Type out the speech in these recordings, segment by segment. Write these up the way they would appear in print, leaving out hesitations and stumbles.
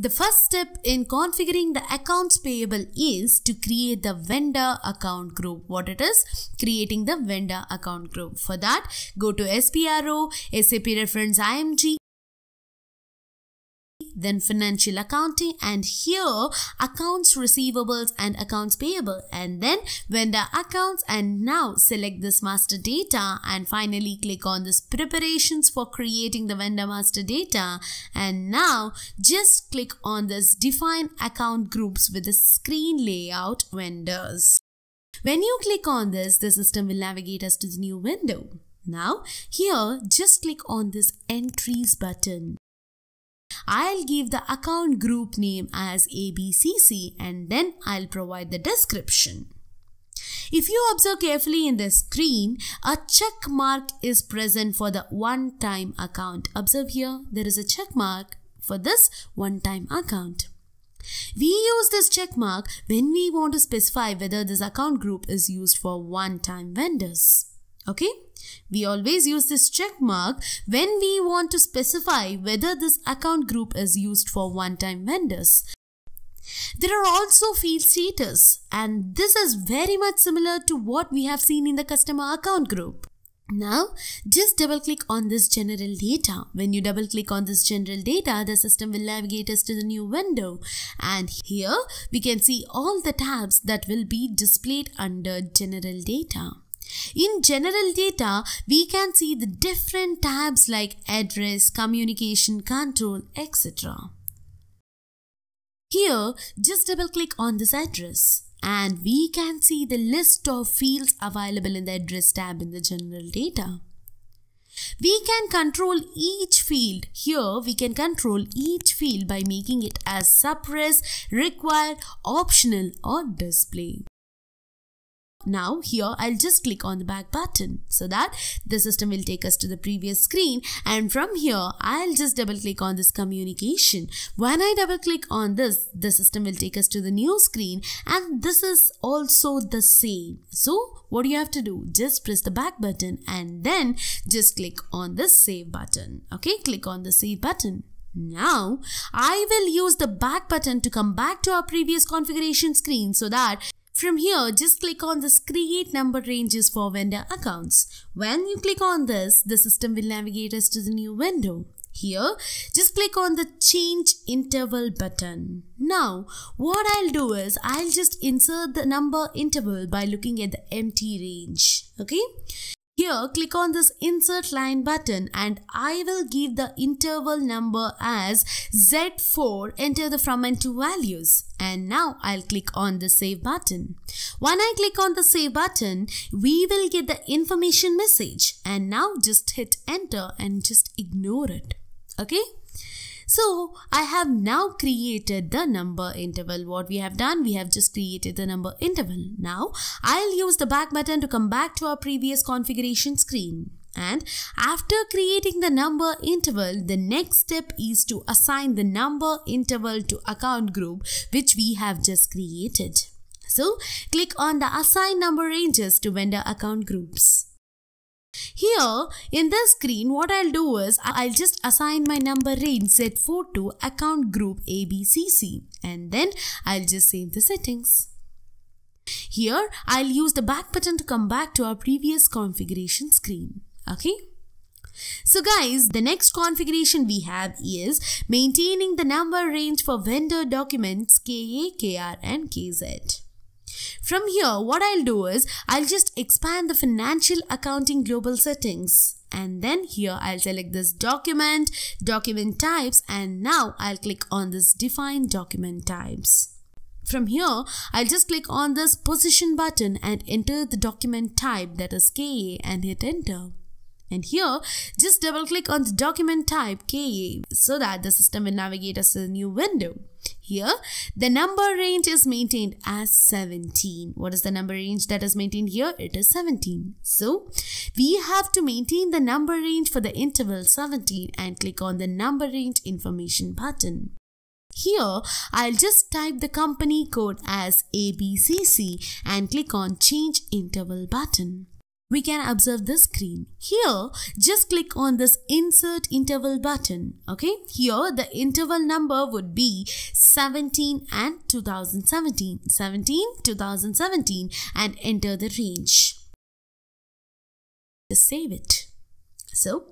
The first step in configuring the accounts payable is to create the vendor account group. What it is? Creating the vendor account group. For that, go to SPRO, SAP reference IMG, then financial accounting, and here accounts receivables and accounts payable, and then vendor accounts, and now select this master data and finally click on this preparations for creating the vendor master data, and now just click on this define account groups with the screen layout vendors. When you click on this, the system will navigate us to the new window. Now here just click on this entries button. I'll give the account group name as ABCC and then I'll provide the description. If you observe carefully in the screen, a check mark is present for the one-time account. Observe here, there is a check mark for this one-time account. We use this check mark when we want to specify whether this account group is used for one-time vendors. Okay? We always use this check mark when we want to specify whether this account group is used for one-time vendors. There are also field status, and this is very much similar to what we have seen in the customer account group. Now, just double click on this general data. When you double click on this general data, the system will navigate us to the new window. And here we can see all the tabs that will be displayed under general data. In general data, we can see the different tabs like address, communication, control, etc. Here, just double click on this address and we can see the list of fields available in the address tab in the general data. We can control each field. Here, we can control each field by making it as suppress, required, optional or display. Now here I'll just click on the back button so that the system will take us to the previous screen, and from here I'll just double click on this communication. When I double click on this, the system will take us to the new screen, and this is also the same. So what do you have to do? Just press the back button and then just click on the save button. Okay, click on the save button. Now I will use the back button to come back to our previous configuration screen so that from here, just click on this create number ranges for vendor accounts. When you click on this, the system will navigate us to the new window. Here, just click on the change interval button. Now, what I'll do is, I'll just insert the number interval by looking at the empty range. Okay? Here, click on this insert line button and I will give the interval number as Z4, enter the from and to values. And now I'll click on the save button. When I click on the save button, we will get the information message. And now just hit enter and just ignore it. Okay? So I have now created the number interval. What we have done, we have just created the number interval. Now I'll use the back button to come back to our previous configuration screen. And after creating the number interval, the next step is to assign the number interval to account group which we have just created. So click on the assign number ranges to vendor account groups. Here in this screen, what I'll do is I'll just assign my number range Z4 to account group ABCC, and then I'll just save the settings. Here I'll use the back button to come back to our previous configuration screen. Okay. So guys, the next configuration we have is maintaining the number range for vendor documents KA, KR and KZ. From here, what I'll do is, I'll just expand the financial accounting global settings. And then here, I'll select this document, document types, and now I'll click on this define document types. From here, I'll just click on this position button and enter the document type, that is KA, and hit enter. And here, just double click on the document type KA so that the system will navigate us to the new window. Here, the number range is maintained as 17. What is the number range that is maintained here? It is 17. So, we have to maintain the number range for the interval 17 and click on the number range information button. Here, I'll just type the company code as ABCC and click on change interval button. we can observe the screen. Here, just click on this insert interval button. Okay, here the interval number would be 17 and 2017. 2017 and enter the range. Just save it. So,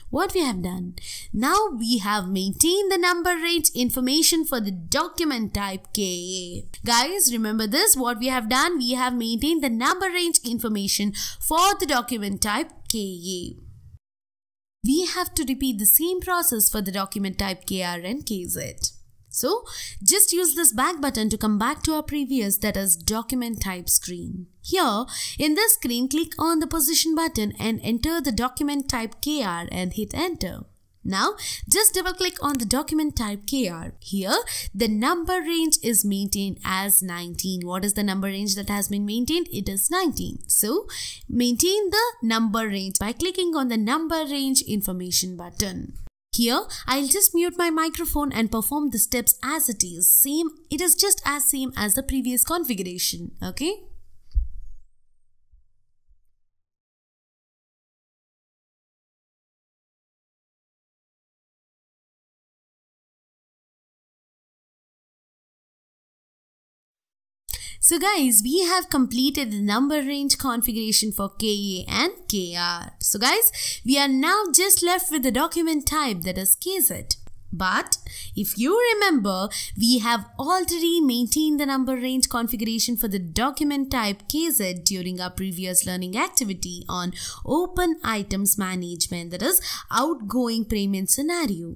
what we have done, now we have maintained the number range information for the document type KA. Guys, remember this, what we have done, we have maintained the number range information for the document type KA. We have to repeat the same process for the document type KR and KZ. So, just use this back button to come back to our previous, that is document type screen. Here, in this screen, click on the position button and enter the document type KR and hit enter. Now, just double click on the document type KR. Here, the number range is maintained as 19. What is the number range that has been maintained? It is 19. So, maintain the number range by clicking on the number range information button. Here, I'll just mute my microphone and perform the steps as it is. It is just as same as the previous configuration. Okay? So guys, we have completed the number range configuration for KA and KR. So guys, we are now just left with the document type, that is KZ. But if you remember, we have already maintained the number range configuration for the document type KZ during our previous learning activity on open items management, that is outgoing payment scenario.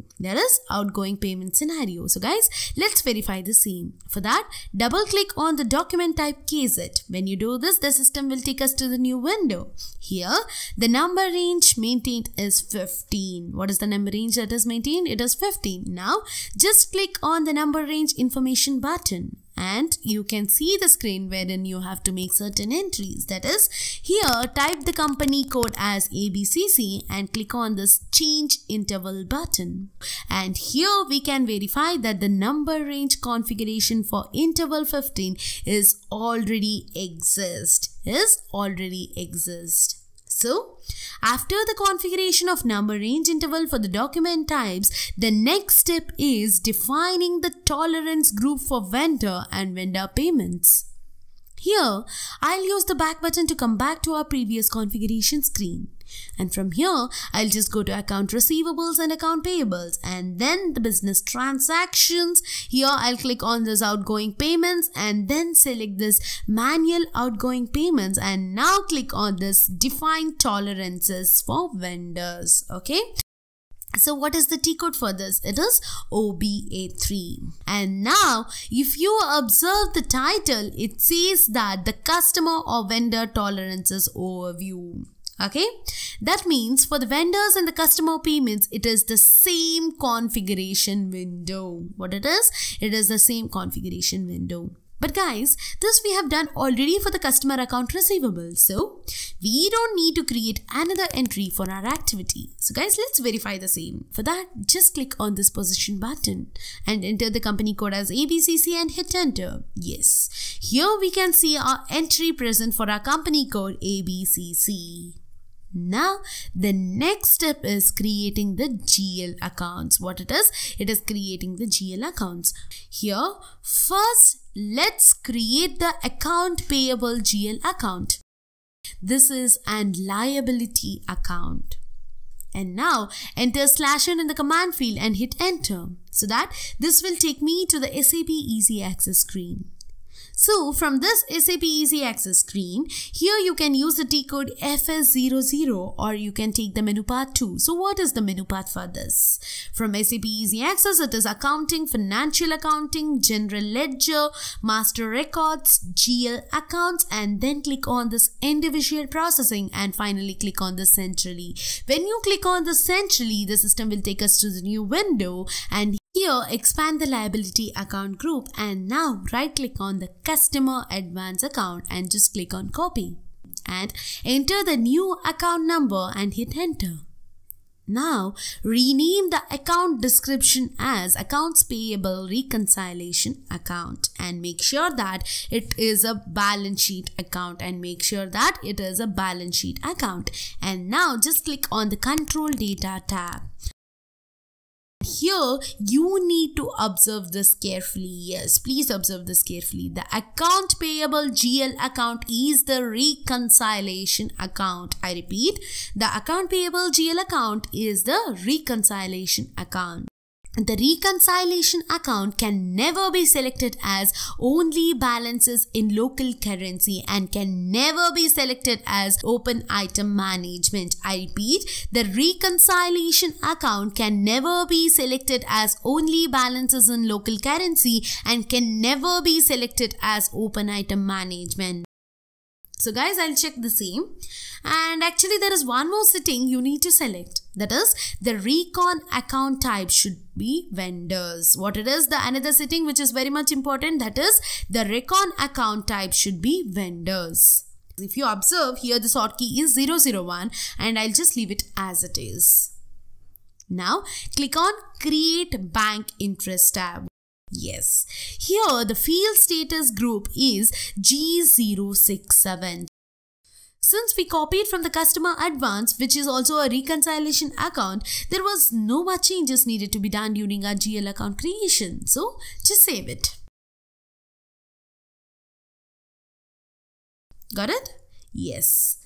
So guys, let's verify the same. For that, double click on the document type KZ. When you do this, the system will take us to the new window. Here, the number range maintained is 15. What is the number range that is maintained? It is 15. Now, just click on the number range information button and you can see the screen wherein you have to make certain entries. That is, here type the company code as ABCC and click on this change interval button. And here we can verify that the number range configuration for interval 15 is already exist. So, after the configuration of number range interval for the document types, the next step is defining the tolerance group for vendor and vendor payments. Here, I'll use the back button to come back to our previous configuration screen. And from here, I'll just go to account receivables and account payables and then the business transactions. Here, I'll click on this outgoing payments and then select this manual outgoing payments and now click on this define tolerances for vendors. Okay. So what is the T code for this? It is OBA3. And now, if you observe the title, it says that the customer or vendor tolerances overview. Okay, that means for the vendors and the customer payments, it is the same configuration window. What it is? It is the same configuration window. But guys, this we have done already for the customer account receivable. So, we don't need to create another entry for our activity. So guys, let's verify the same. For that, just click on this position button and enter the company code as ABCC and hit enter. Yes, here we can see our entry present for our company code ABCC. Now, the next step is creating the GL accounts. What it is? It is creating the GL accounts. Here, first, let's create the account payable GL account. This is an liability account. And now, enter /n in the command field and hit enter. So that this will take me to the SAP Easy Access screen. So from this SAP Easy Access screen, here you can use the T code FS00 or you can take the menu path 2. So what is the menu path for this? From SAP Easy Access, it is accounting, financial accounting, general ledger, master records, GL accounts, and then click on this individual processing and finally click on the centrally. When you click on the centrally, the system will take us to the new window and here, expand the liability account group and now right click on the customer advance account and just click on copy and enter the new account number and hit enter. Now, rename the account description as Accounts Payable Reconciliation Account and make sure that it is a balance sheet account and now just click on the Control Data tab. Here, you need to observe this carefully. Yes, please observe this carefully. The account payable GL account is the reconciliation account. I repeat, the account payable GL account is the reconciliation account. The reconciliation account can never be selected as only balances in local currency and can never be selected as open item management. I repeat, the reconciliation account can never be selected as only balances in local currency and can never be selected as open item management. So guys, I'll check the same. And actually there is one more setting you need to select. That is, the recon account type should be vendors. What it is? The another setting which is very much important, that is, the recon account type should be vendors. If you observe here, the sort key is 001 and I'll just leave it as it is. Now click on Create Bank Interest tab. Yes, here the field status group is G067. Since we copied from the customer advance, which is also a reconciliation account, there was no much changes needed to be done during our GL account creation. So just save it. Got it? Yes.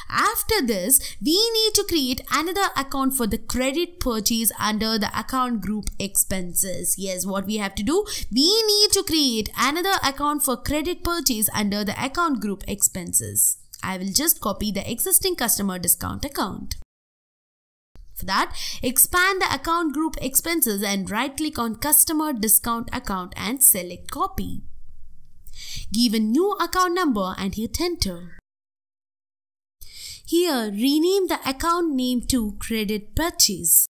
After this, we need to create another account for the credit purchase under the account group expenses. Yes, what we have to do, we need to create another account for credit purchase under the account group expenses. I will just copy the existing customer discount account. For that, expand the account group expenses and right click on customer discount account and select copy. Give a new account number and hit enter. Here, rename the account name to credit purchase.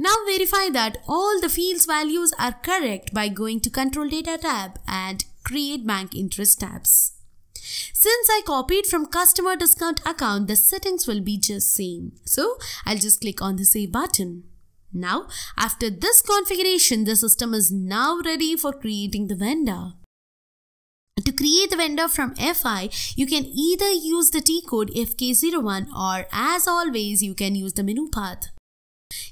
Now verify that all the fields values are correct by going to Control Data tab and Create Bank Interest tabs. Since I copied from customer discount account, the settings will be just same. So I'll just click on the Save button. Now, after this configuration, the system is now ready for creating the vendor. To create the vendor from FI, you can either use the T code FK01 or as always, you can use the menu path.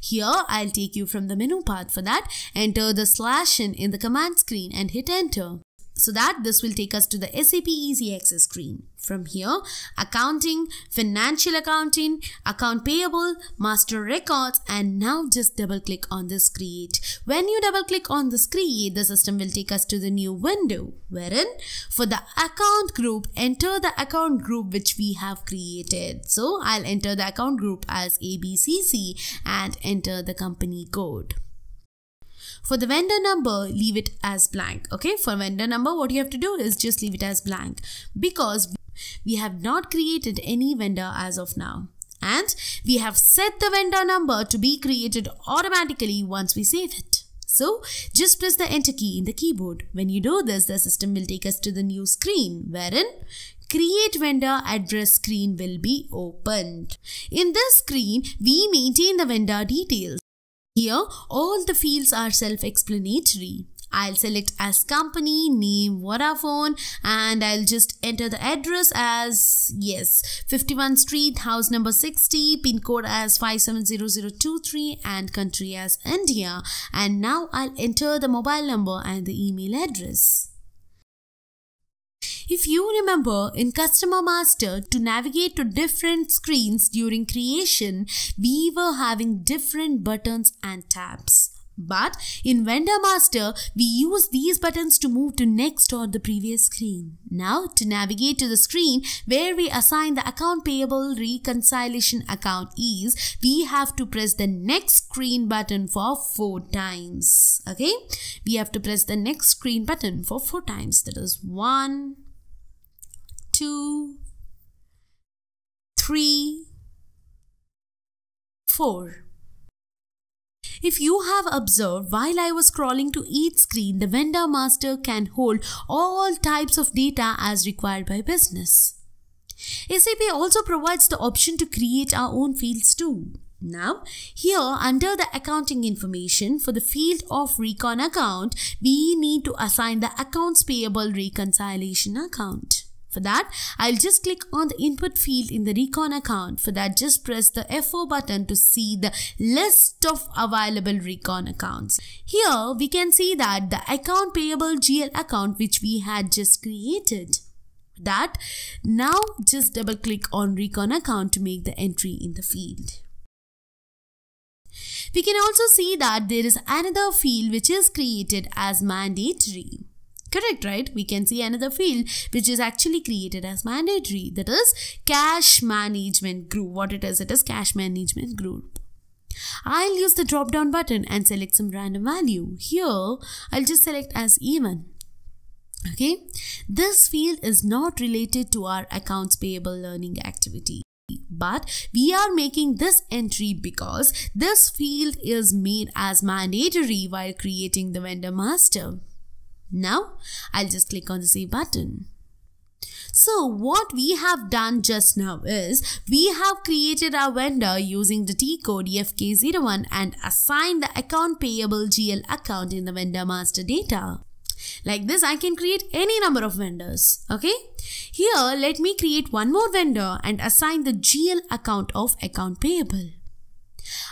Here, I'll take you from the menu path. For that, enter the /n in the command screen and hit enter. So that this will take us to the SAP Easy Access screen. From here, accounting, financial accounting, account payable, master records, and now just double click on this create. When you double click on this create, the system will take us to the new window, wherein for the account group, enter the account group which we have created. So I'll enter the account group as ABCC and enter the company code. For the vendor number, leave it as blank. Okay, for vendor number, what you have to do is just leave it as blank because we have not created any vendor as of now. And we have set the vendor number to be created automatically once we save it. So just press the enter key in the keyboard. When you do this, the system will take us to the new screen wherein Create Vendor Address screen will be opened. In this screen, we maintain the vendor details. Here, all the fields are self-explanatory. I'll select as company, name, Vodafone, and I'll just enter the address as, 51 Street, house number 60, pin code as 570023 and country as India. And now I'll enter the mobile number and the email address. If you remember, in Customer Master, to navigate to different screens during creation, we were having different buttons and tabs. But in Vendor Master, we use these buttons to move to next or the previous screen. Now, to navigate to the screen where we assign the account payable reconciliation account is, we have to press the next screen button for 4 times. Okay, we have to press the next screen button for 4 times. That is 1, 2, 3, 4. If you have observed, while I was scrolling to each screen, the Vendor Master can hold all types of data as required by business. SAP also provides the option to create our own fields too. Now, here under the accounting information for the field of recon account, we need to assign the accounts payable reconciliation account. For that, I'll just click on the input field in the recon account. For that, just press the F4 button to see the list of available recon accounts. Here, we can see that the account payable GL account which we had just created. That, now just double click on recon account to make the entry in the field. We can also see that there is another field which is created as mandatory. Correct, right? We can see another field which is actually created as mandatory. That is cash management group. What it is cash management group. I'll use the drop down button and select some random value. Here, I'll just select as even. Okay. This field is not related to our accounts payable learning activity. But we are making this entry because this field is made as mandatory while creating the vendor master. Now, I'll just click on the save button. So, what we have done just now is, we have created our vendor using the T code FK01 and assigned the account payable GL account in the vendor master data. Like this, I can create any number of vendors. Okay. Here, let me create one more vendor and assign the GL account of account payable.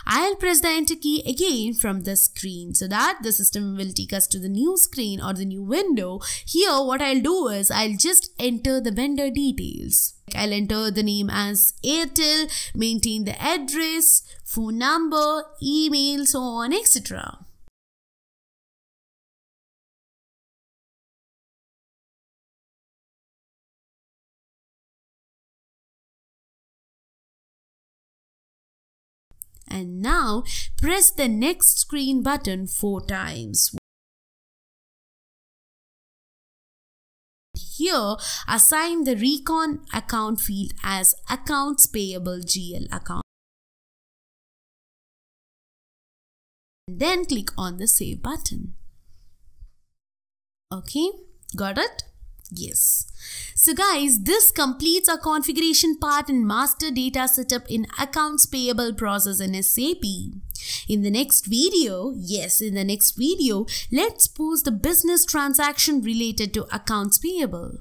I'll press the enter key again from the screen so that the system will take us to the new screen or the new window. Here, what I'll do is I'll just enter the vendor details. I'll enter the name as Airtel, maintain the address, phone number, email, so on, etc. And now press the next screen button 4 times. Here, assign the recon account field as accounts payable GL account. And then click on the save button. Okay, got it? Yes. So guys, this completes our configuration part in master data setup in accounts payable process in SAP. In the next video, let's pose the business transaction related to accounts payable.